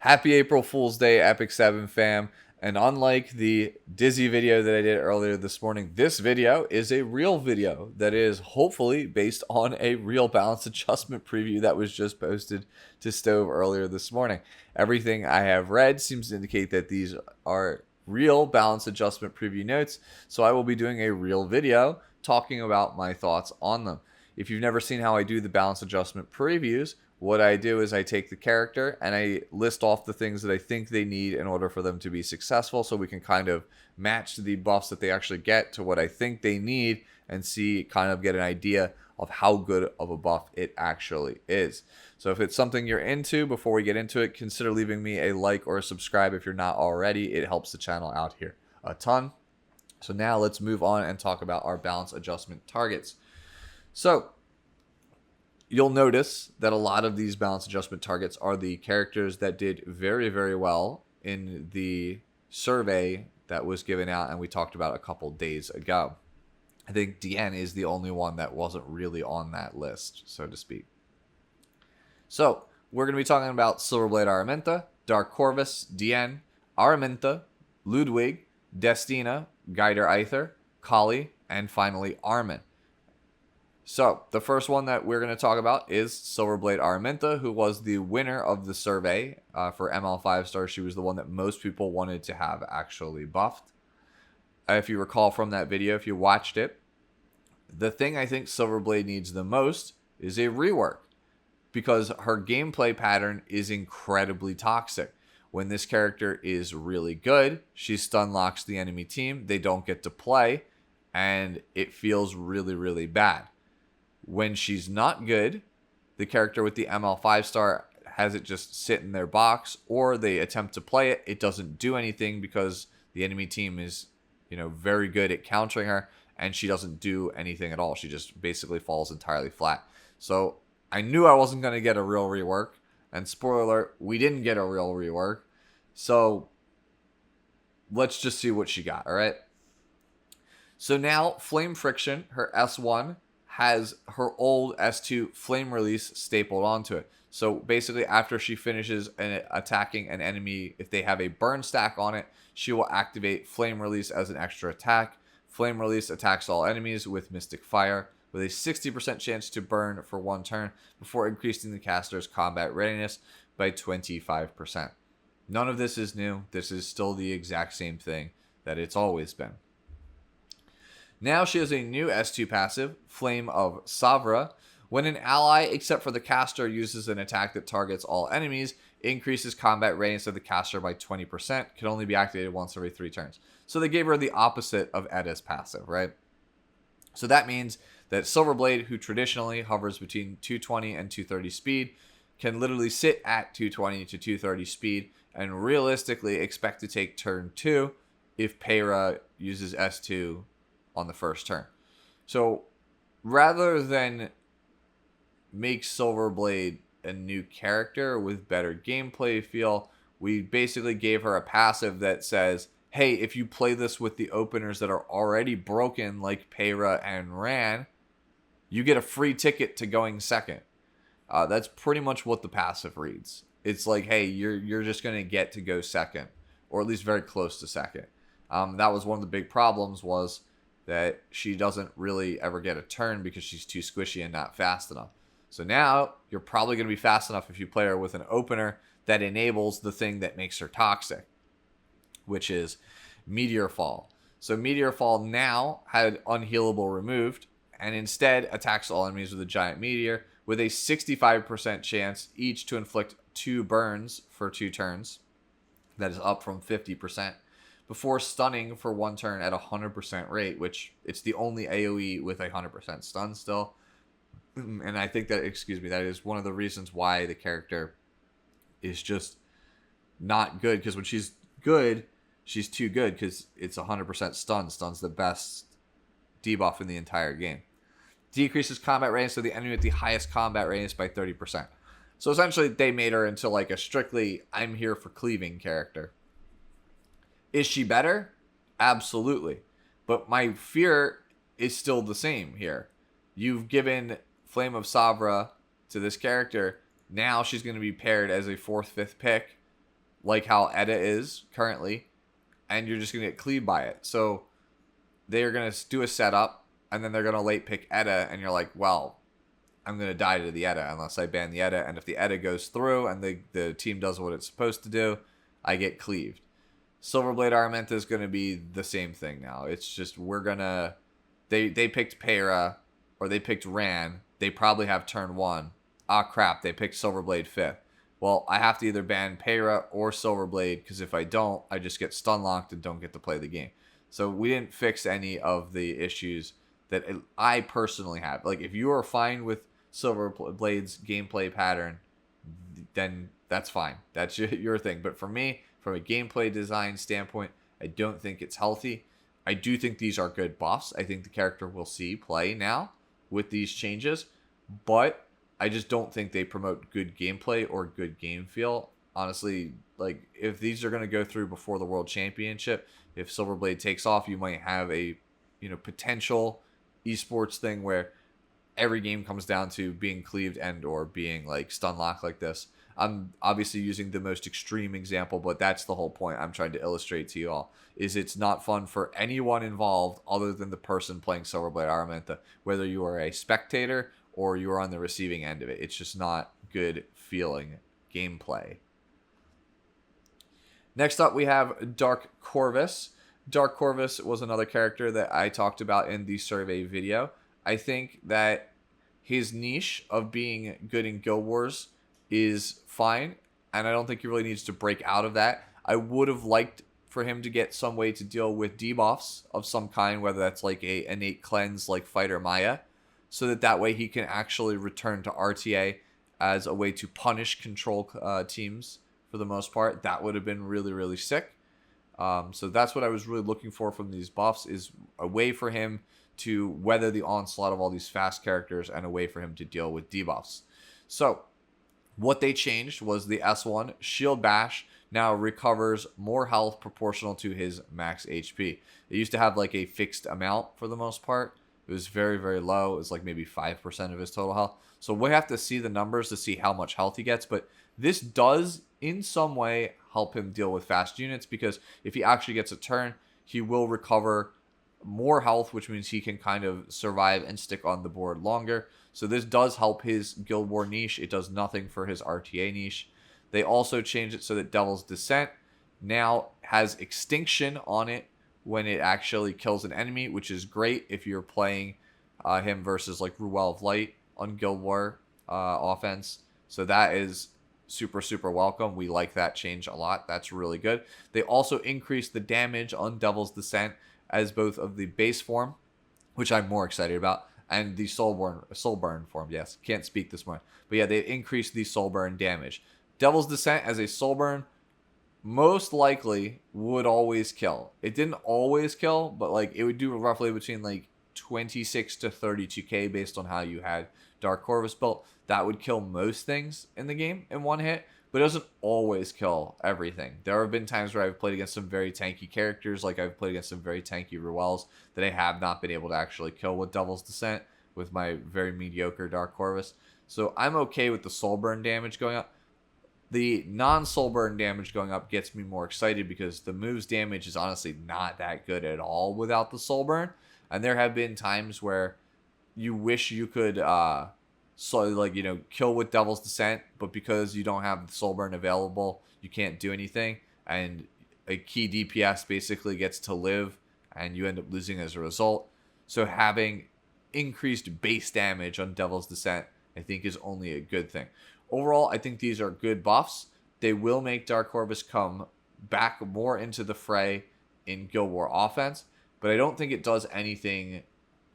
Happy April Fool's Day, Epic 7 fam. And unlike the Dizzy video that I did earlier this morning, this video is a real video that is hopefully based on a real balance adjustment preview that was just posted to Stove earlier this morning. Everything I have read seems to indicate that these are real balance adjustment preview notes, so I will be doing a real video talking about my thoughts on them. If you've never seen how I do the balance adjustment previews, what I do is I take the character and I list off the things that I think they need in order for them to be successful, so we can kind of match the buffs that they actually get to what I think they need and get an idea of how good of a buff it actually is. So if it's something you're into, before we get into it, consider leaving me a like or a subscribe if you're not already. It helps the channel out here a ton. So now let's move on and talk about our balance adjustment targets. So you'll notice that a lot of these balance adjustment targets are the characters that did very, very well in the survey that was given out and we talked about a couple days ago. I think Diene is the only one that wasn't really on that list, so to speak. So we're going to be talking about Silverblade Aramintha, Dark Corvus, Diene, Aramintha, Ludwig, Destina, Aither, Coli, and finally Armin. So, the first one that we're going to talk about is Silverblade Aramintha, who was the winner of the survey for ML 5-star. She was the one that most people wanted to have actually buffed. If you recall from that video, if you watched it, the thing I think Silverblade needs the most is a rework, because her gameplay pattern is incredibly toxic. When this character is really good, she stun locks the enemy team, they don't get to play, and it feels really, really bad. When she's not good, the character with the ML 5-star has it just sit in their box, or they attempt to play it. It doesn't do anything because the enemy team is, very good at countering her, and she doesn't do anything at all. She just basically falls entirely flat. So I knew I wasn't going to get a real rework, and spoiler alert, we didn't get a real rework. So let's just see what she got, all right? So now Flame Friction, her S1, has her old S2 Flame Release stapled onto it. So basically, after she finishes attacking an enemy, if they have a burn stack on it, she will activate Flame Release as an extra attack. Flame Release attacks all enemies with Mystic Fire, with a 60% chance to burn for one turn before increasing the caster's combat readiness by 25%. None of this is new. This is still the exact same thing that it's always been. Now she has a new S2 passive, Flame of Savra. When an ally, except for the caster, uses an attack that targets all enemies, increases combat readiness of the caster by 20%, can only be activated once every 3 turns. So they gave her the opposite of Edda's passive, right? So that means that Silverblade, who traditionally hovers between 220 and 230 speed, can literally sit at 220 to 230 speed and realistically expect to take turn 2 if Peyra uses S2 on the first turn. So rather than make Silverblade a new character with better gameplay feel, we basically gave her a passive that says, hey, if you play this with the openers that are already broken like Peyra and Ran, you get a free ticket to going second. That's pretty much what the passive reads. It's like, hey, you're just going to get to go second, or at least very close to second. That was one of the big problems, was that she doesn't really ever get a turn because she's too squishy and not fast enough. So now you're probably going to be fast enough if you play her with an opener that enables the thing that makes her toxic, which is Meteor Fall. So Meteor Fall now had Unhealable removed and instead attacks all enemies with a giant meteor with a 65% chance each to inflict 2 burns for 2 turns. That is up from 50%. Before stunning for 1 turn at 100% rate, which it's the only AoE with 100% stun still. And I think that, that is one of the reasons why the character is just not good. Because when she's good, she's too good because it's 100% stun. Stun's the best debuff in the entire game. Decreases combat readiness of the enemy with the highest combat readiness by 30%. So essentially, they made her into like a strictly I'm here for cleaving character. Is she better? Absolutely. But my fear is still the same here. You've given Flame of Savra to this character. Now she's going to be paired as a 4th, 5th pick like how Edda is currently, and you're just going to get cleaved by it. So they're going to do a setup, and then they're going to late pick Edda, and you're like, well, I'm going to die to the Edda unless I ban the Edda. And if the Edda goes through and the team does what it's supposed to do, I get cleaved. Silverblade Aramintha is going to be the same thing now. It's just we're going to... They picked Peyra, or they picked Ran. They probably have turn 1. Ah, crap, they picked Silverblade 5th. Well, I have to either ban Peyra or Silverblade, because if I don't, I just get stun locked and don't get to play the game. So we didn't fix any of the issues that I personally have. Like, if you are fine with Silverblade's gameplay pattern, then that's fine. That's your thing. But for me, from a gameplay design standpoint, I don't think it's healthy. I do think these are good buffs. I think the character will see play now with these changes, but I just don't think they promote good gameplay or good game feel. Honestly, like, if these are going to go through before the World Championship, if Silverblade takes off, you might have a, potential esports thing where every game comes down to being cleaved and or being like stun locked like this. I'm obviously using the most extreme example, but that's the whole point I'm trying to illustrate to you all, is it's not fun for anyone involved other than the person playing Silverblade Aramintha, whether you are a spectator or you are on the receiving end of it. It's just not good feeling gameplay. Next up, we have Dark Corvus. Dark Corvus was another character that I talked about in the survey video. I think that his niche of being good in Guild Wars is fine, and I don't think he really needs to break out of that. I would have liked for him to get some way to deal with debuffs of some kind, whether that's like a innate cleanse like Fighter Maya, so that way he can actually return to RTA as a way to punish control teams for the most part. That would have been really, really sick. So that's what I was really looking for from these buffs, is a way for him to weather the onslaught of all these fast characters and a way for him to deal with debuffs. So what they changed was the S1 Shield Bash now recovers more health proportional to his max HP. It used to have like a fixed amount for the most part. It was very, very low. It was like maybe 5% of his total health. So we have to see the numbers to see how much health he gets. But this does in some way help him deal with fast units, because if he actually gets a turn, he will recover more health, which means he can kind of survive and stick on the board longer. So this does help his Guild War niche. It does nothing for his RTA niche. They also changed it so that Devil's Descent now has Extinction on it when it actually kills an enemy, which is great if you're playing him versus like Ruel of Light on Guild War offense. So that is super, super welcome. We like that change a lot. That's really good. They also increased the damage on Devil's Descent as both of the base form, which I'm more excited about, and the Soulburn form. Yes, can't speak this morning. But yeah, they increased the Soulburn damage. Devil's Descent as a Soulburn most likely would always kill. It didn't always kill, but like it would do roughly between like 26 to 32k based on how you had Dark Corvus built. That would kill most things in the game in one hit, but it doesn't always kill everything. There have been times where I've played against some very tanky characters, like I've played against some very tanky Ruels that I have not been able to actually kill with Devil's Descent with my very mediocre Dark Corvus. So I'm okay with the Soulburn damage going up. The non-Soulburn damage going up gets me more excited because the move's damage is honestly not that good at all without the Soulburn. And there have been times where you wish you could kill with Devil's Descent, but because you don't have the Soulburn available, you can't do anything, and a key DPS basically gets to live, and you end up losing as a result. So having increased base damage on Devil's Descent, I think, is only a good thing. Overall, I think these are good buffs. They will make Dark Corvus come back more into the fray in Guild War offense, but I don't think it does anything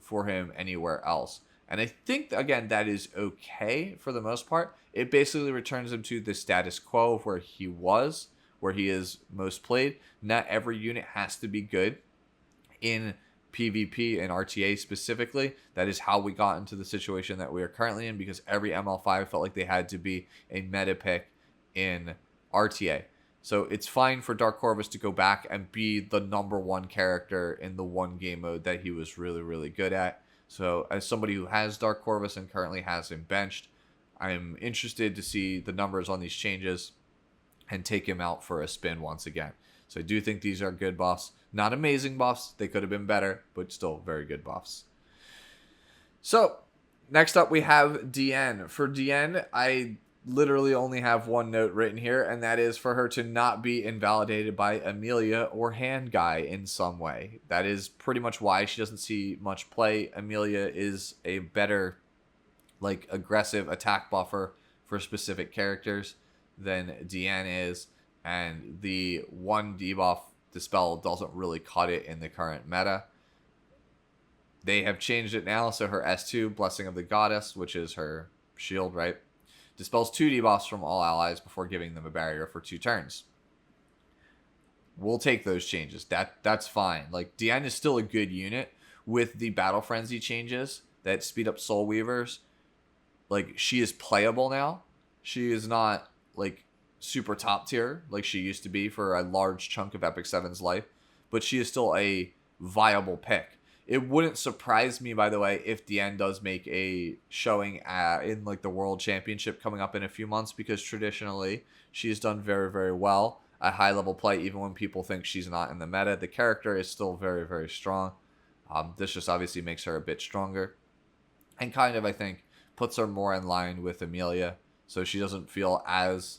for him anywhere else. And I think, again, that is okay for the most part. It basically returns him to the status quo of where he was, where he is most played. Not every unit has to be good in PvP and RTA specifically. That is how we got into the situation that we are currently in, because every ML5 felt like they had to be a meta pick in RTA. So it's fine for Dark Corvus to go back and be the number one character in the one game mode that he was really, really good at. So as somebody who has Dark Corvus and currently has him benched, I'm interested to see the numbers on these changes. and take him out for a spin once again. So I do think these are good buffs. Not amazing buffs. They could have been better, but still very good buffs. So next up we have Diene. For Diene, I literally only have one note written here, and that is for her to not be invalidated by Amelia or Hand Guy in some way. That is pretty much why she doesn't see much play. Amelia is a better, like, aggressive attack buffer for specific characters than Diene is, and the one debuff Dispel doesn't really cut it in the current meta. They have changed it now, so her S2, Blessing of the Goddess, which is her shield, right, dispels 2 debuffs from all allies before giving them a barrier for 2 turns. We'll take those changes. That's fine. Like, Diene is still a good unit with the Battle Frenzy changes that speed up Soul Weavers. Like, she is playable now. She is not, like, super top tier like she used to be for a large chunk of Epic 7's life, but she is still a viable pick. It wouldn't surprise me, by the way, if Diene does make a showing in like the World Championship coming up in a few months, because traditionally she's done very, very well at high level play, even when people think she's not in the meta. The character is still very, very strong. This just obviously makes her a bit stronger, and kind of, I think, puts her more in line with Amelia, so she doesn't feel as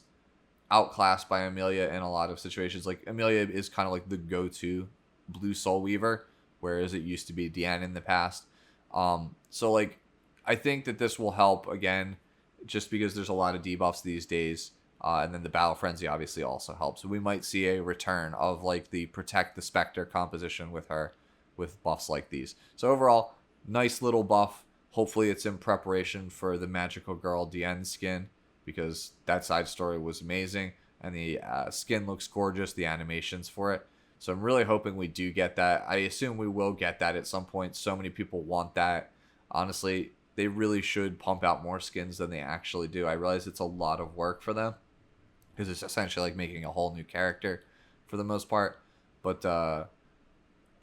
outclassed by Amelia in a lot of situations. Like, Amelia is kind of like the go-to blue Soul Weaver, whereas it used to be Diene in the past. So, like, I think that this will help, again, just because there's a lot of debuffs these days. And then the Battle Frenzy obviously also helps. So we might see a return of, like, the Protect the Spectre composition with her, with buffs like these. So overall, nice little buff. Hopefully it's in preparation for the Magical Girl Diene skin, because that side story was amazing. And the skin looks gorgeous, the animations for it. So I'm really hoping we do get that. I assume we will get that at some point. So many people want that. Honestly, they really should pump out more skins than they actually do. I realize it's a lot of work for them, because it's essentially like making a whole new character for the most part. But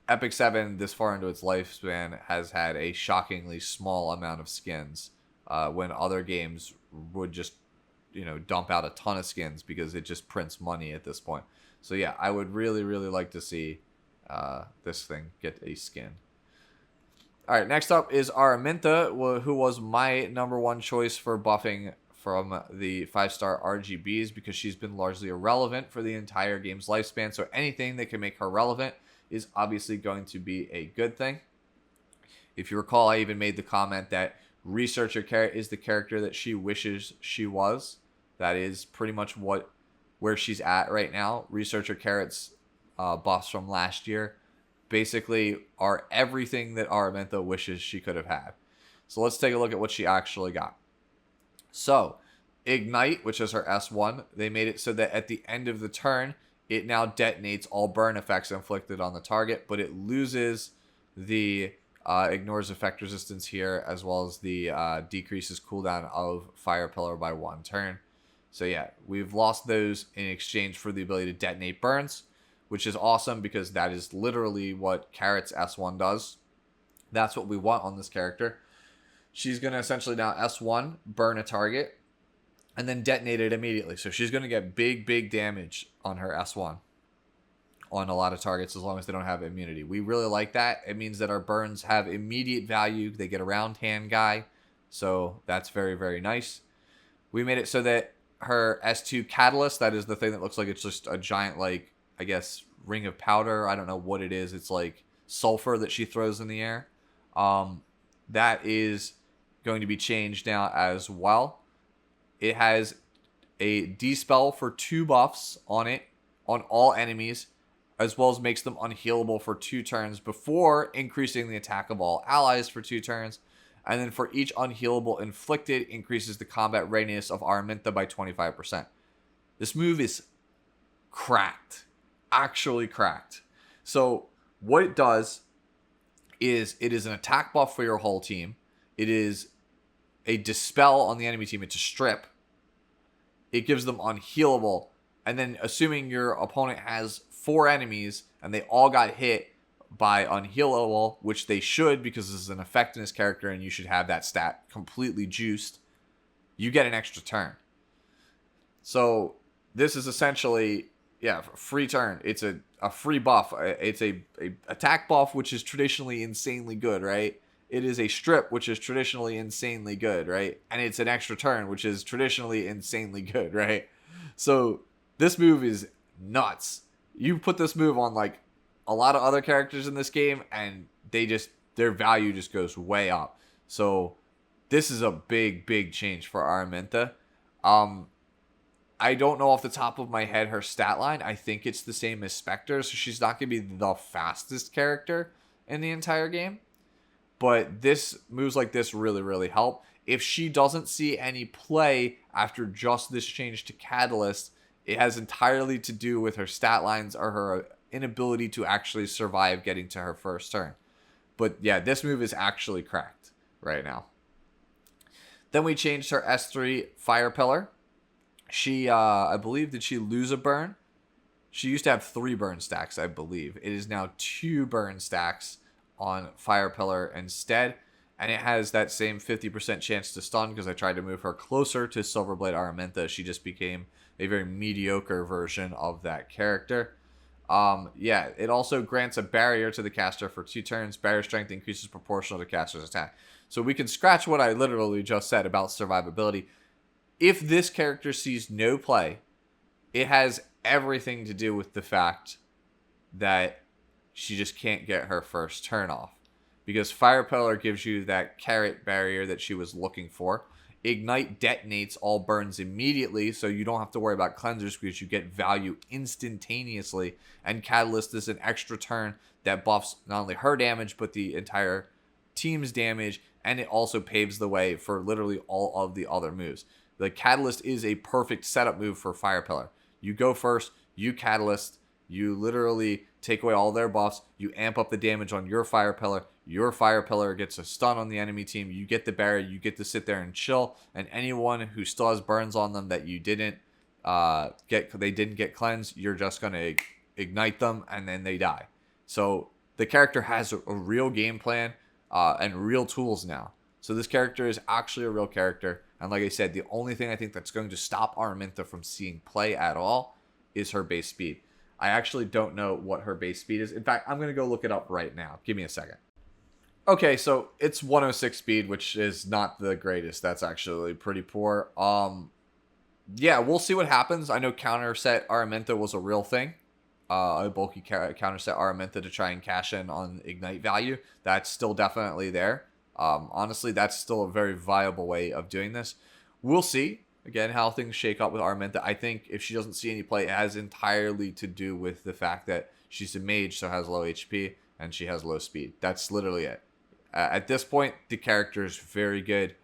Epic 7, this far into its lifespan, has had a shockingly small amount of skins, when other games would just, dump out a ton of skins because it just prints money at this point. So yeah, I would really, really like to see this thing get a skin. All right, next up is Aramintha, who was my number one choice for buffing from the 5-star RGBs, because she's been largely irrelevant for the entire game's lifespan. So anything that can make her relevant is obviously going to be a good thing. If you recall, I even made the comment that Researcher Carrot is the character that she wishes she was. That is pretty much where she's at right now. Researcher Carrot's buffs from last year basically are everything that Aramintha wishes she could have had. So let's take a look at what she actually got. So, Ignite, which is her S1, they made it so that at the end of the turn, it now detonates all burn effects inflicted on the target, but it loses the ignores effect resistance here, as well as the decreases cooldown of Fire Pillar by 1 turn. So yeah, we've lost those in exchange for the ability to detonate burns, which is awesome, because that is literally what Carrot's S1 does. That's what we want on this character. She's going to essentially now S1, burn a target, and then detonate it immediately. So she's going to get big, big damage on her S1 on a lot of targets, as long as they don't have immunity. We really like that. It means that our burns have immediate value. They get around Hand Guy. So that's very, very nice. We made it so that her S2 Catalyst, that is the thing that looks like it's just a giant, like, I guess, ring of powder. I don't know what it is. It's like sulfur that she throws in the air. That is going to be changed now as well. It has a Dispel for 2 buffs on it, on all enemies, as well as makes them unhealable for 2 turns before increasing the attack of all allies for 2 turns. And then for each unhealable inflicted, increases the combat readiness of Aramintha by 25%. This move is cracked. Actually cracked. So what it does is it is an attack buff for your whole team. It is a dispel on the enemy team. It's a strip. It gives them unhealable. And then assuming your opponent has 4 enemies and they all got hit by unhealable, which they should, because this is an effect in this character and you should have that stat completely juiced, you get an extra turn. So this is essentially, yeah, free turn. It's a free buff. It's a attack buff, which is traditionally insanely good, right? It is a strip, which is traditionally insanely good, right? And it's an extra turn, which is traditionally insanely good, right? So this move is nuts. You put this move on like a lot of other characters in this game, and their value just goes way up. So this is a big change for Aramintha. Um, I don't know off the top of my head her stat line. I think it's the same as Spectre, so she's not going to be the fastest character in the entire game. But this moves like this really help. If she doesn't see any play after just this change to Catalyst, it has entirely to do with her stat lines or her inability to actually survive getting to her first turn. But yeah, this move is actually cracked right now. Then we changed her S3 Fire Pillar. She, I believe, did she lose a burn? She used to have 3 burn stacks, I believe. It is now 2 burn stacks on Fire Pillar instead. And it has that same 50% chance to stun because I tried to move her closer to Silverblade Aramintha. She just became a very mediocre version of that character. Yeah, it also grants a barrier to the caster for 2 turns. Barrier strength increases proportional to caster's attack. So we can scratch what I literally just said about survivability. If this character sees no play, it has everything to do with the fact that she just can't get her first turn off. Because Fire Pillar gives you that carrot barrier that she was looking for. Ignite detonates all burns immediately, so you don't have to worry about cleansers because you get value instantaneously. And Catalyst is an extra turn that buffs not only her damage, but the entire team's damage, and it also paves the way for literally all of the other moves. The Catalyst is a perfect setup move for Fire Pillar. You go first, you Catalyst, you literally take away all their buffs, you amp up the damage on your Fire Pillar gets a stun on the enemy team, you get the barrier, you get to sit there and chill, and anyone who still has burns on them that you didn't get cleansed, you're just going to ignite them, and then they die. So the character has a real game plan and real tools now. So this character is actually a real character. And like I said, the only thing I think that's going to stop Aramintha from seeing play at all is her base speed. I actually don't know what her base speed is. In fact, I'm going to go look it up right now. Give me a second. Okay, so it's 106 speed, which is not the greatest. That's actually pretty poor. Yeah, we'll see what happens. I know counter set Aramintha was a real thing. A bulky counter set Aramintha to try and cash in on Ignite value. That's still definitely there. Honestly, that's still a very viable way of doing this. We'll see, again, how things shake up with Aramintha. I think if she doesn't see any play, it has entirely to do with the fact that she's a mage, so has low HP, and she has low speed. That's literally it. At this point, the character is very good.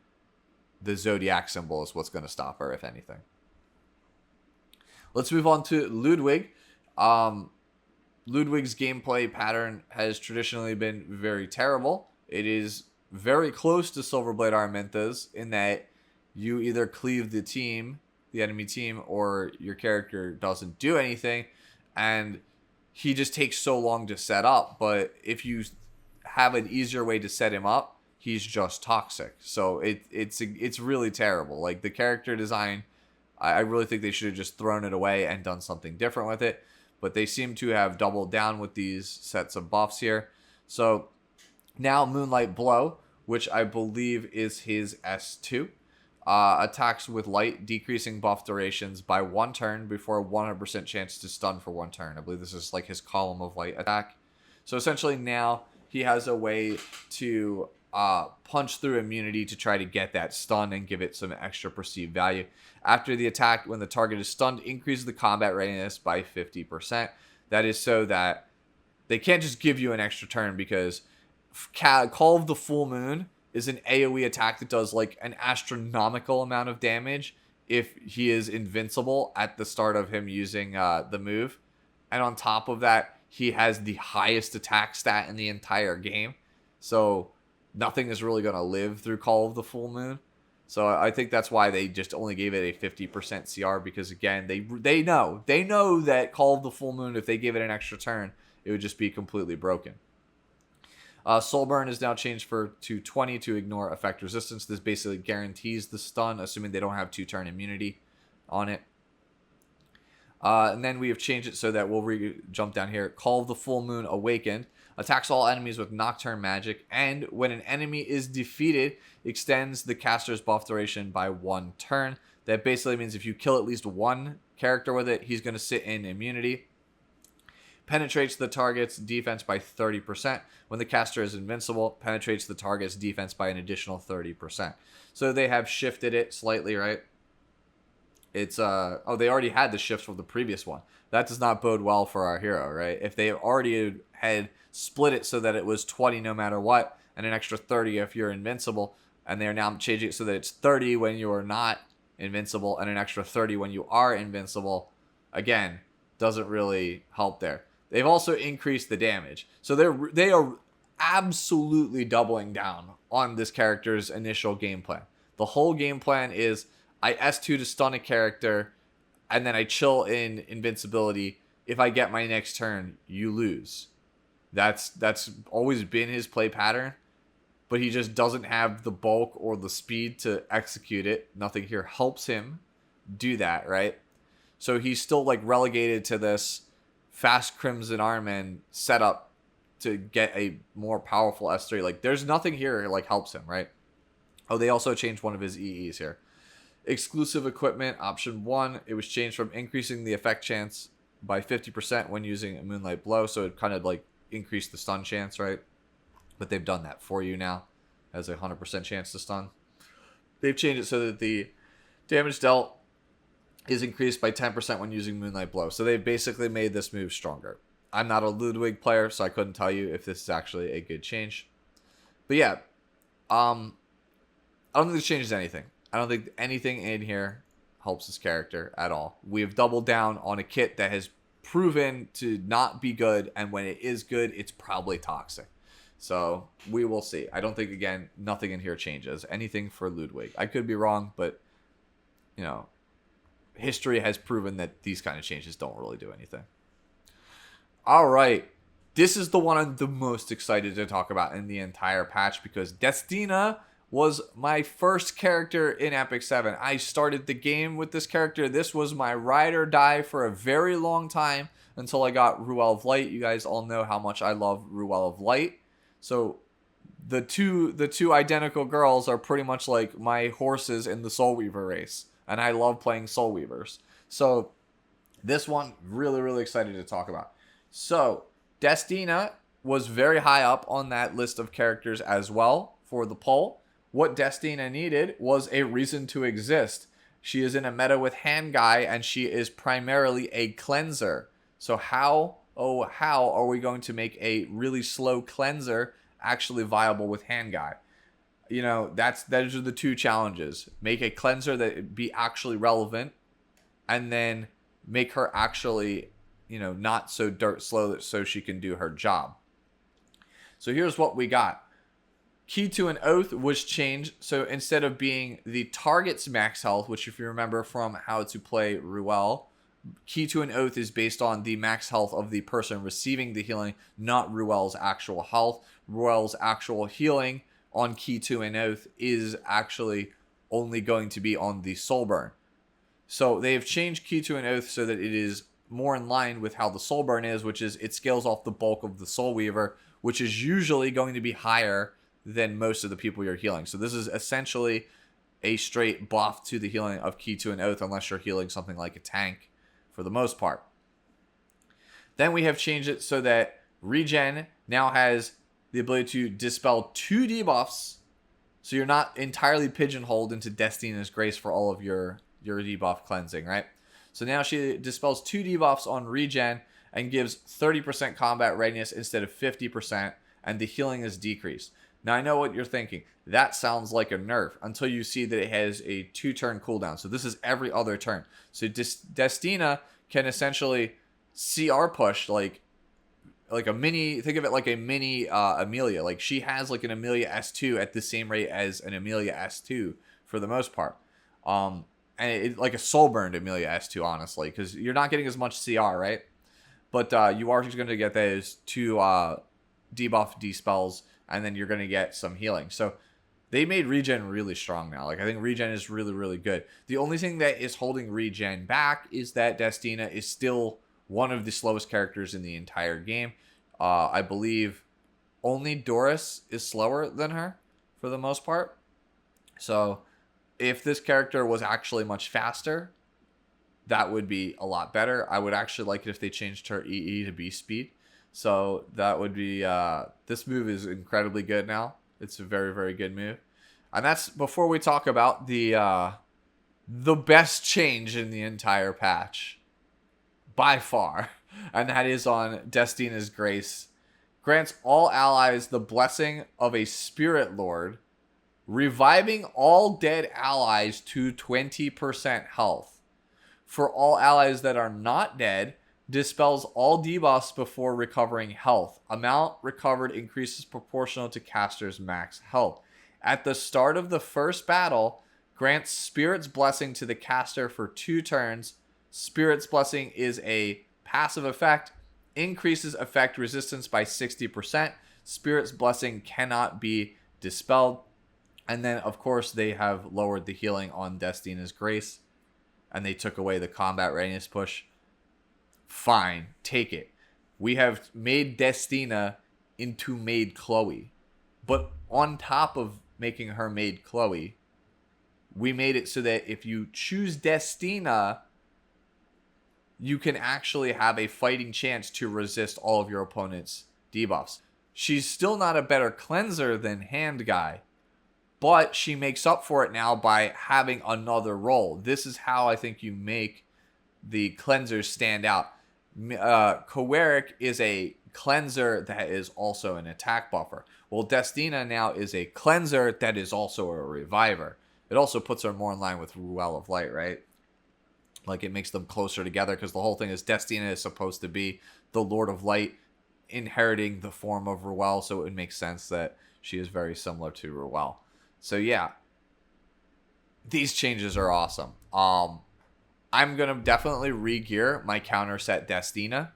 The Zodiac symbol is what's going to stop her, if anything. Let's move on to Ludwig. Ludwig's gameplay pattern has traditionally been very terrible. It is very close to Silverblade Aramintha's in that you either cleave the enemy team, or your character doesn't do anything, and he just takes so long to set up. But if you have an easier way to set him up, he's just toxic. So it's really terrible. Like, the character design, I really think they should have just thrown it away and done something different with it. But they seem to have doubled down with these sets of buffs here. So now Moonlight Blow, which I believe is his S2, attacks with light, decreasing buff durations by 1 turn before a 100% chance to stun for 1 turn. I believe this is like his column of light attack. So essentially now he has a way to punch through immunity to try to get that stun and give it some extra perceived value. After the attack, when the target is stunned, increases the combat readiness by 50%. That is so that they can't just give you an extra turn, because Call of the Full Moon is an AoE attack that does like an astronomical amount of damage if he is invincible at the start of him using the move. And on top of that, he has the highest attack stat in the entire game. So nothing is really going to live through Call of the Full Moon. So I think that's why they just only gave it a 50% CR, because again, they know that Call of the Full Moon, if they give it an extra turn, it would just be completely broken. Soul Burn is now changed to 20 to ignore effect resistance. This basically guarantees the stun, assuming they don't have 2-turn immunity on it. And then we have changed it so that we'll jump down here. Call of the Full Moon Awakened. Attacks all enemies with Nocturne magic. And when an enemy is defeated, extends the caster's buff duration by 1 turn. That basically means if you kill at least one character with it, he's going to sit in immunity. Penetrates the target's defense by 30%. When the caster is invincible, penetrates the target's defense by an additional 30%. So they have shifted it slightly, right? It's they already had the shifts from the previous one. That does not bode well for our hero, right? If they already had split it so that it was 20 no matter what, and an extra 30 if you're invincible, and they're now changing it so that it's 30 when you are not invincible and an extra 30 when you are invincible, again, doesn't really help there. They've also increased the damage. So they are absolutely doubling down on this character's initial game plan. The whole game plan is I S2 to stun a character, and then I chill in invincibility. If I get my next turn, you lose. That's always been his play pattern, but he just doesn't have the bulk or the speed to execute it. Nothing here helps him do that, right? So he's still like relegated to this fast Crimson Armin setup to get a more powerful S3. Like there's nothing here like helps him, right? Oh, they also changed one of his EEs here. Exclusive equipment, option 1. It was changed from increasing the effect chance by 50% when using a Moonlight Blow. So it kind of like increased the stun chance, right? But they've done that for you now. Has a 100% chance to stun. They've changed it so that the damage dealt is increased by 10% when using Moonlight Blow. So they basically made this move stronger. I'm not a Ludwig player, so I couldn't tell you if this is actually a good change. But yeah, I don't think this changes anything. I don't think anything in here helps this character at all. We have doubled down on a kit that has proven to not be good, and when it is good, it's probably toxic. So we will see. I don't think, again, nothing in here changes anything for Ludwig. I could be wrong, but you know, history has proven that these kind of changes don't really do anything. All right. This is the one I'm the most excited to talk about in the entire patch because Destina was my first character in Epic 7. I started the game with this character. This was my ride or die for a very long time until I got Ruel of Light. You guys all know how much I love Ruel of Light. So the two identical girls are pretty much like my horses in the Soul Weaver race. And I love playing Soul Weavers. So this one, really, really excited to talk about. So Destina was very high up on that list of characters as well for the poll. What Destina needed was a reason to exist. She is in a meta with Hand Guy, and she is primarily a cleanser. So how are we going to make a really slow cleanser actually viable with Hand Guy? You know, those are the two challenges. Make a cleanser that be actually relevant, and then make her actually, you know, not so dirt slow so she can do her job. So here's what we got. Key to an Oath was changed. So instead of being the target's max health, which if you remember from how to play Ruel, Key to an Oath is based on the max health of the person receiving the healing, not Ruel's actual health. Ruel's actual healing on Key to an Oath is actually only going to be on the Soul Burn. So they've changed Key to an Oath so that it is more in line with how the Soul Burn is, which is it scales off the bulk of the Soul Weaver, which is usually going to be higher than most of the people you're healing. So this is essentially a straight buff to the healing of Key to an Oath, unless you're healing something like a tank for the most part. Then we have changed it so that Regen now has the ability to dispel 2 debuffs, so you're not entirely pigeonholed into Destina's Grace for all of your debuff cleansing, right? So now she dispels 2 debuffs on Regen and gives 30% combat readiness instead of 50%, and the healing is decreased. Now, I know what you're thinking. That sounds like a nerf until you see that it has a 2-turn cooldown. So this is every other turn. So Destina can essentially CR push like a mini, think of it like a mini Amelia. Like she has like an Amelia S2 at the same rate as an Amelia S2 for the most part. And it like a soul burned Amelia S2, honestly, because you're not getting as much CR, right? But you are just going to get those 2 debuff D-spells, and then you're going to get some healing. So They made regen really strong now. Like, I think regen is really, really good. The only thing that is holding regen back is that Destina is still one of the slowest characters in the entire game. I believe only Doris is slower than her for the most part. So if this character was actually much faster, that would be a lot better. I would actually like it if they changed her EE to B speed. So that would be, this move is incredibly good now. It's a very, very good move. And that's before we talk about the best change in the entire patch. By far. And that is on Destina's Grace. Grants all allies the blessing of a Spirit Lord, reviving all dead allies to 20% health. For all allies that are not dead, dispels all debuffs before recovering health. Amount recovered increases proportional to caster's max health. At the start of the first battle, grants Spirit's Blessing to the caster for 2 turns. Spirit's Blessing is a passive effect, increases effect resistance by 60%. Spirit's Blessing cannot be dispelled. And then, of course, they have lowered the healing on Destina's Grace, and they took away the combat readiness push. Fine, take it. We have made Destina into Maid Chloe. But on top of making her Maid Chloe, we made it so that if you choose Destina, you can actually have a fighting chance to resist all of your opponent's debuffs. She's still not a better cleanser than Hand Guy, but she makes up for it now by having another role. This is how I think you make the cleansers stand out. Coeric is a cleanser that is also an attack buffer. Well, Destina now is a cleanser that is also a reviver. It also puts her more in line with Ruel of Light, right? Like, it makes them closer together, because the whole thing is Destina is supposed to be the Lord of Light inheriting the form of Ruel, so it would make sense that she is very similar to Ruel. So yeah, these changes are awesome. I'm going to definitely re-gear my counter set Destina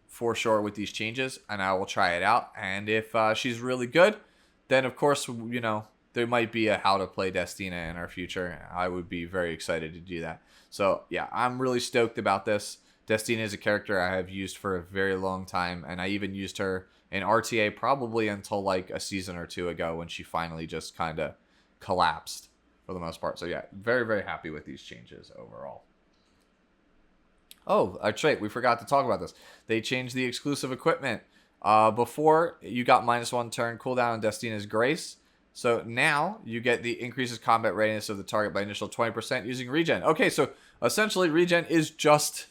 for sure with these changes, and I will try it out. And if she's really good, then of course, you know, there might be a how to play Destina in our future. I would be very excited to do that. So yeah, I'm really stoked about this. Destina is a character I have used for a very long time, and I even used her in RTA probably until like a season or 2 ago, when she finally just kind of collapsed for the most part. So yeah, very, very happy with these changes overall. Oh, that's right. We forgot to talk about this. They changed the exclusive equipment. Before, you got -1 turn cooldown on Destina's Grace. So now you get the increases combat readiness of the target by initial 20% using regen. Okay, so essentially regen is just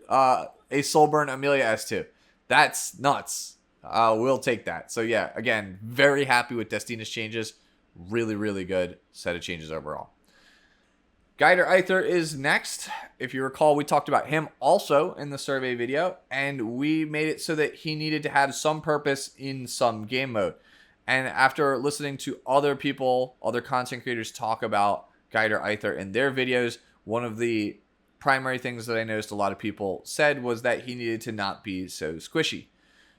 a Soulburn Amelia S2. That's nuts. We'll take that. So yeah, again, very happy with Destina's changes. Really, really good set of changes overall. Guider Aither is next. If you recall, we talked about him also in the survey video, and we made it so that he needed to have some purpose in some game mode. And after listening to other people, other content creators talk about Guider Aither in their videos, one of the primary things that I noticed a lot of people said was that he needed to not be so squishy.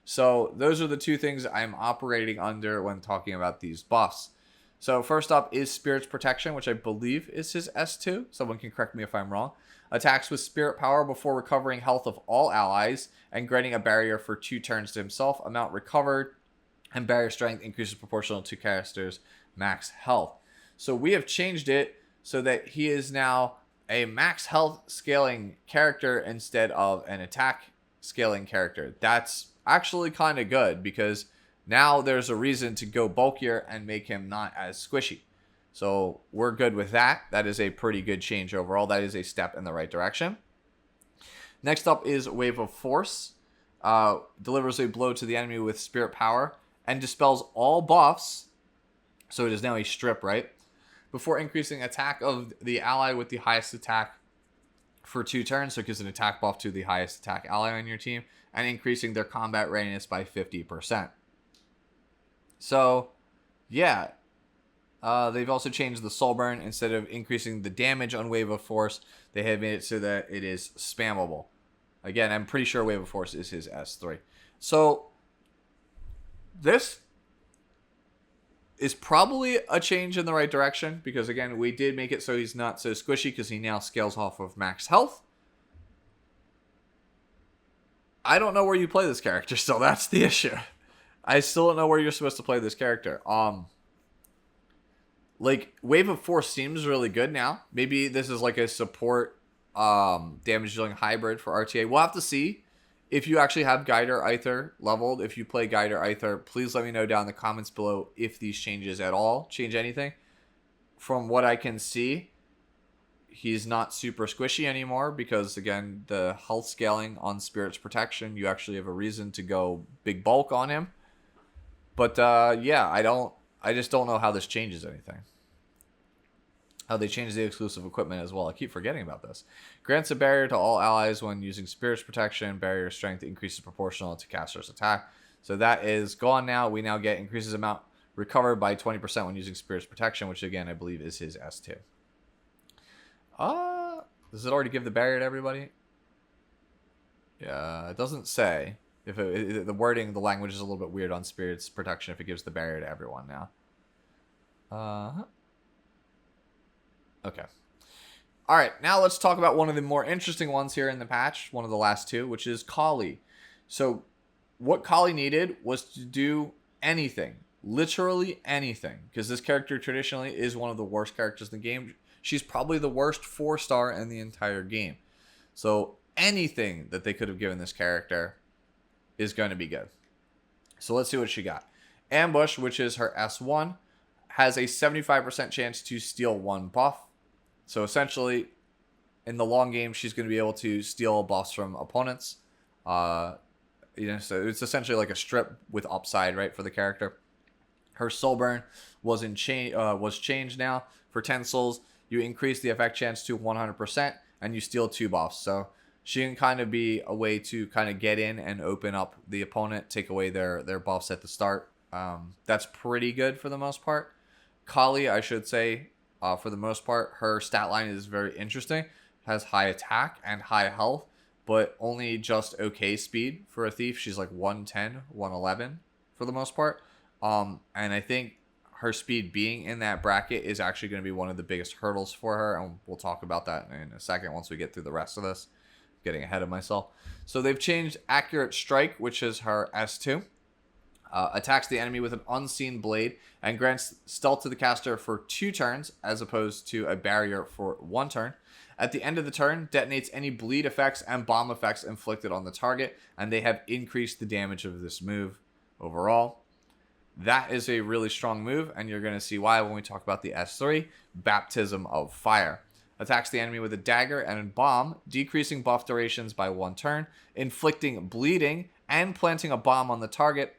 So those are the 2 things I'm operating under when talking about these buffs. So first up is Spirit's Protection, which I believe is his S2. Someone can correct me if I'm wrong. Attacks with Spirit Power before recovering health of all allies and granting a barrier for 2 turns to himself. Amount recovered and barrier strength increases proportional to caster's max health. So we have changed it so that he is now a max health scaling character instead of an attack scaling character. That's actually kind of good, because now there's a reason to go bulkier and make him not as squishy. So we're good with that. That is a pretty good change overall. That is a step in the right direction. Next up is Wave of Force. Delivers a blow to the enemy with Spirit Power and dispels all buffs. So it is now a strip, right? Before increasing attack of the ally with the highest attack for 2 turns. So it gives an attack buff to the highest attack ally on your team, and increasing their combat readiness by 50%. So, yeah, they've also changed the Soulburn. Instead of increasing the damage on Wave of Force, they have made it so that it is spammable. Again, I'm pretty sure Wave of Force is his S3. So, this is probably a change in the right direction because, again, we did make it so he's not so squishy because he now scales off of max health. I don't know where you play this character still. That's the issue. I still don't know where you're supposed to play this character. Like, Wave of Force seems really good now. Maybe this is like a support damage dealing hybrid for RTA. We'll have to see. If you actually have Guider Aither leveled, if you play Guider Aither, please let me know down in the comments below if these changes at all change anything. From what I can see, he's not super squishy anymore because, again, the health scaling on Spirit's Protection, you actually have a reason to go big bulk on him. But yeah, I just don't know how this changes anything. How they change the exclusive equipment as well. I keep forgetting about this. Grants a barrier to all allies when using Spirit's Protection. Barrier strength increases proportional to caster's attack. So that is gone now. We now get increases amount recovered by 20% when using Spirit's Protection, which again I believe is his S2. Does it already give the barrier to everybody? Yeah, it doesn't say. If the wording, the language is a little bit weird on Spirit's Protection if it gives the barrier to everyone now. Okay. All right, now let's talk about one of the more interesting ones here in the patch, one of the last two, which is Coli. So what Coli needed was to do anything, literally anything, because this character traditionally is one of the worst characters in the game. She's probably the worst 4-star in the entire game. So anything that they could have given this character is going to be good. So let's see what she got. Ambush, which is her S1, has a 75% chance to steal one buff. So essentially, in the long game, she's going to be able to steal buffs from opponents. So it's essentially like a strip with upside, right, for the character. Her soul burn was changed now. For 10 souls, you increase the effect chance to 100%, and you steal 2 buffs. So she can kind of be a way to kind of get in and open up the opponent, take away their buffs at the start. That's pretty good for the most part. Coli, I should say, for the most part, her stat line is very interesting. Has high attack and high health, but only just okay speed for a thief. She's like 110, 111 for the most part. And I think her speed being in that bracket is actually going to be one of the biggest hurdles for her, and we'll talk about that in a second once we get through the rest of this. Getting ahead of myself. So they've changed Accurate Strike, which is her S2. Attacks the enemy with an unseen blade and grants stealth to the caster for 2 turns as opposed to a barrier for 1 turn. At the end of the turn, detonates any bleed effects and bomb effects inflicted on the target, and they have increased the damage of this move overall. That is a really strong move, and you're going to see why when we talk about the S3, Baptism of Fire. Attacks the enemy with a dagger and a bomb, decreasing buff durations by 1 turn, inflicting bleeding, and planting a bomb on the target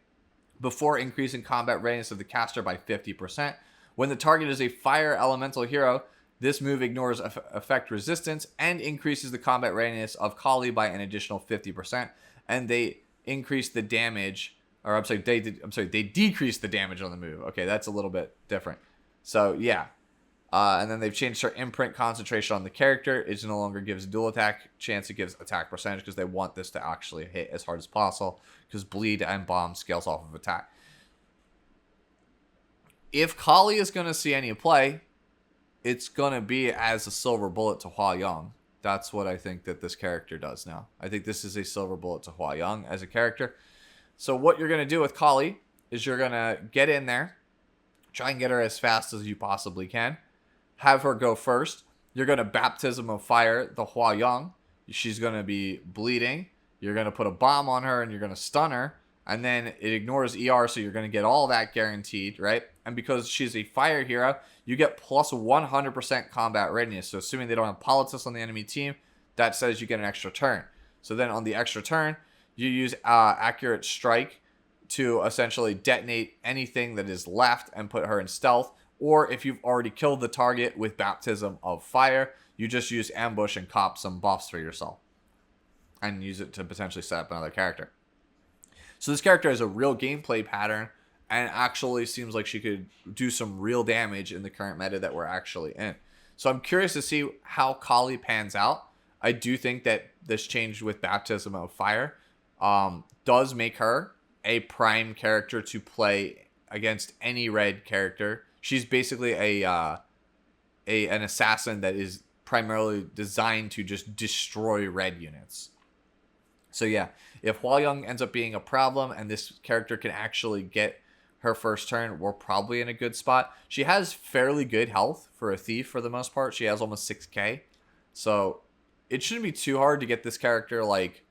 before increasing combat readiness of the caster by 50%. When the target is a fire elemental hero, this move ignores effect resistance and increases the combat readiness of Coli by an additional 50%. And they increase the damage, or they decrease the damage on the move. Okay, that's a little bit different. So yeah. And then they've changed her imprint concentration on the character. It no longer gives dual attack chance, it gives attack percentage because they want this to actually hit as hard as possible because bleed and bomb scales off of attack. If Coli is going to see any play, it's going to be as a silver bullet to Hua Young. That's what I think that this character does now. I think this is a silver bullet to Hua Young as a character. So what you're going to do with Coli is you're going to get in there, try and get her as fast as you possibly can. Have her go first. You're going to Baptism of Fire the Hua Young. She's going to be bleeding. You're going to put a bomb on her and you're going to stun her. And then it ignores ER, so you're going to get all that guaranteed, right? And because she's a fire hero, you get plus 100% combat readiness. So assuming they don't have politics on the enemy team, that says you get an extra turn. So then on the extra turn, you use Accurate Strike to essentially detonate anything that is left and put her in stealth. Or if you've already killed the target with Baptism of Fire, you just use Ambush and cop some buffs for yourself. And use it to potentially set up another character. So this character has a real gameplay pattern and actually seems like she could do some real damage in the current meta that we're actually in. So I'm curious to see how Coli pans out. I do think that this change with Baptism of Fire does make her a prime character to play against any red character. She's basically an assassin that is primarily designed to just destroy red units. So yeah, if Hua Young ends up being a problem and this character can actually get her first turn, we're probably in a good spot. She has fairly good health for a thief for the most part. She has almost 6k. So it shouldn't be too hard to get this character like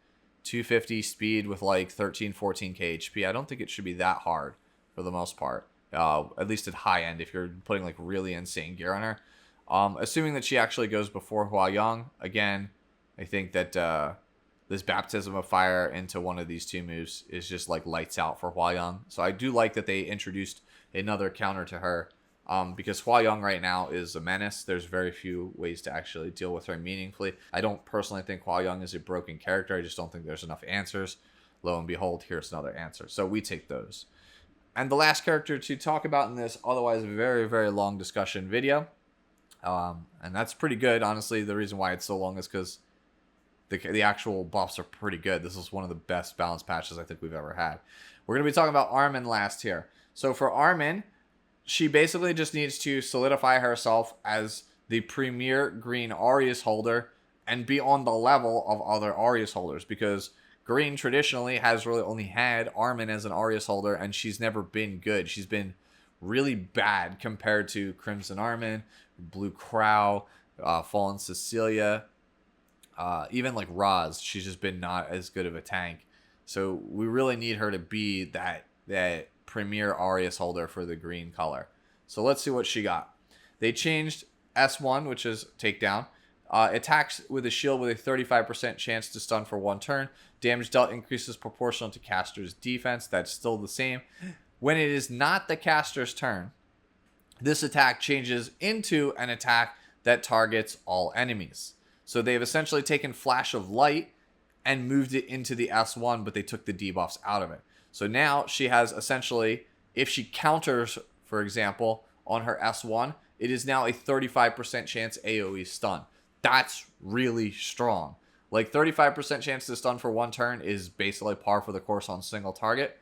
250 speed with like 13, 14k HP. I don't think it should be that hard for the most part. At least at high end if you're putting like really insane gear on her. Assuming that she actually goes before Hua Young, again, I think that this Baptism of Fire into one of these two moves is just like lights out for Hua Young. So I do like that they introduced another counter to her because Hua Young right now is a menace. There's very few ways to actually deal with her meaningfully. I don't personally think Hua Young is a broken character. I just don't think there's enough answers. Lo and behold, here's another answer. So we take those. And the last character to talk about in this otherwise very, very long discussion video, and that's pretty good. Honestly, the reason why it's so long is because the actual buffs are pretty good. This is one of the best balanced patches I think we've ever had. We're going to be talking about Armin last here. So for Armin, she basically just needs to solidify herself as the premier green Aureus holder and be on the level of other Aureus holders, because green traditionally has really only had Armin as an Aureus holder, and she's never been good. She's been really bad compared to Crimson Armin, Blue Crow, Fallen Cecilia, even like Roz. She's just been not as good of a tank. So we really need her to be that premier Aureus holder for the green color. So let's see what she got. They changed S1, which is takedown. Attacks with a shield with a 35% chance to stun for 1 turn. Damage dealt increases proportional to caster's defense. That's still the same. When it is not the caster's turn, this attack changes into an attack that targets all enemies. So they've essentially taken Flash of Light and moved it into the S1, but they took the debuffs out of it. So now she has essentially, if she counters, for example, on her S1, it is now a 35% chance AoE stun. That's really strong. Like 35% chance to stun for 1 turn is basically par for the course on single target.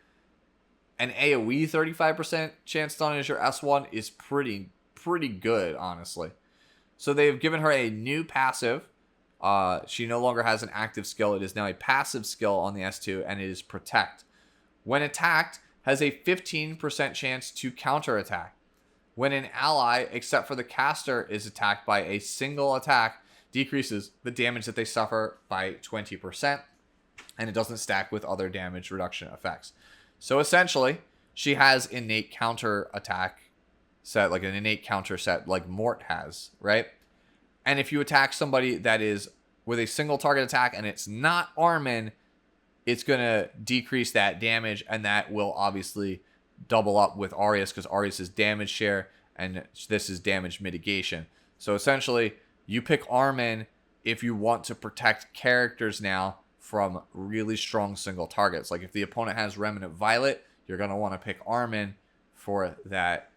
An AoE 35% chance stun as your S1 is pretty good, honestly. So they've given her a new passive. She no longer has an active skill. It is now a passive skill on the S2, and it is Protect. When attacked, has a 15% chance to counterattack. When an ally, except for the caster, is attacked by a single attack, decreases the damage that they suffer by 20%, and it doesn't stack with other damage reduction effects. So essentially, she has innate counter attack set, like an innate counter set like Mort has, right? And if you attack somebody that is with a single target attack and it's not Armin, it's going to decrease that damage, and that will obviously double up with Aureus because Aureus is damage share and this is damage mitigation. So essentially, you pick Armin if you want to protect characters now from really strong single targets. Like if the opponent has Remnant Violet, you're going to want to pick Armin for that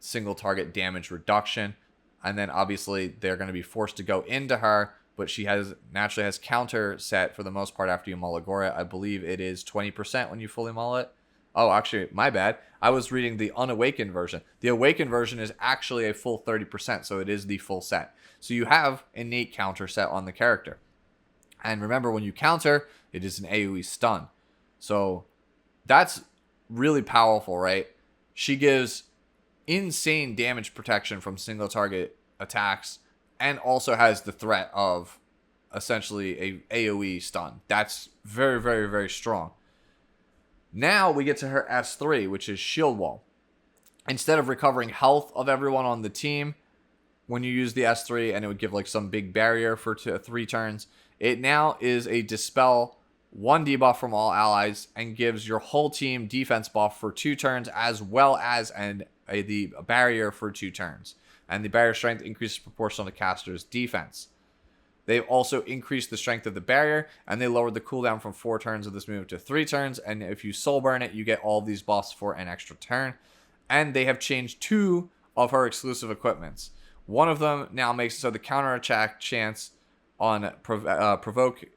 single target damage reduction. And then obviously they're going to be forced to go into her, but she naturally has counter set for the most part after you mull Agora. I believe it is 20% when you fully mull it. Oh, actually, my bad. I was reading the unawakened version. The awakened version is actually a full 30%, so it is the full set. So you have innate counter set on the character. And remember, when you counter, it is an AoE stun. So that's really powerful, right? She gives insane damage protection from single target attacks and also has the threat of essentially a AoE stun. That's very, very, very strong. Now we get to her S3, which is Shield Wall. Instead of recovering health of everyone on the team when you use the S3, and it would give like some big barrier for 3 turns, it now is a Dispel 1 debuff from all allies and gives your whole team defense buff for 2 turns as well as the barrier for 2 turns. And the barrier strength increases proportional to caster's defense. They've also increased the strength of the barrier, and they lowered the cooldown from 4 turns of this move to 3 turns. And if you soul burn it, you get all these buffs for an extra turn. And they have changed 2 of her exclusive equipments. One of them now makes it so the counter attack chance on Protect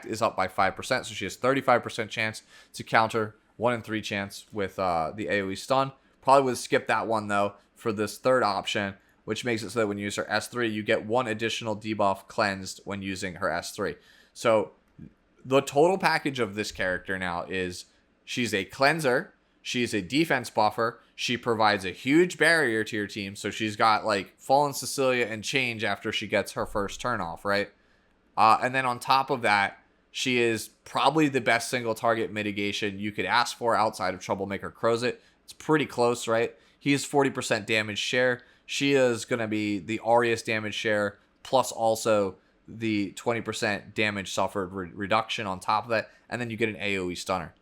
is up by 5%. So she has 35% chance to counter 1 in 3 chance with the AoE stun. Probably would skip that one though for this third option, which makes it so that when you use her S3, you get 1 additional debuff cleansed when using her S3. So the total package of this character now is she's a cleanser, she's a defense buffer, she provides a huge barrier to your team, so she's got like Fallen Cecilia and change after she gets her first turn off, right? And then on top of that, she is probably the best single target mitigation you could ask for outside of Troublemaker Crozet. It's pretty close, right? He's 40% damage share. She is going to be the Arius damage share, plus also the 20% damage suffered reduction on top of that. And then you get an AoE stunner.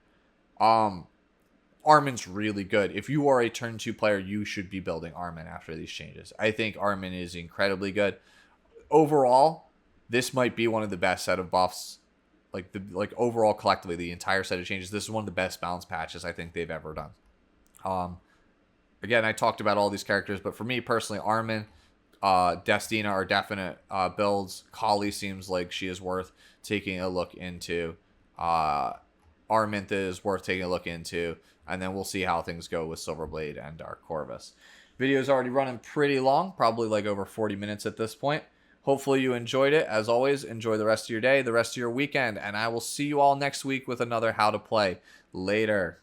Armin's really good. If you are a turn 2 player, you should be building Armin after these changes. I think Armin is incredibly good. Overall, this might be one of the best set of buffs. Like overall, collectively, the entire set of changes. This is one of the best balance patches I think they've ever done. Again, I talked about all these characters, but for me personally, Armin, Destina are definite builds. Coli seems like she is worth taking a look into. Aramintha is worth taking a look into. And then we'll see how things go with Silverblade and our Corvus. Video's already running pretty long, probably like over 40 minutes at this point. Hopefully you enjoyed it. As always, enjoy the rest of your day, the rest of your weekend, and I will see you all next week with another How to Play. Later.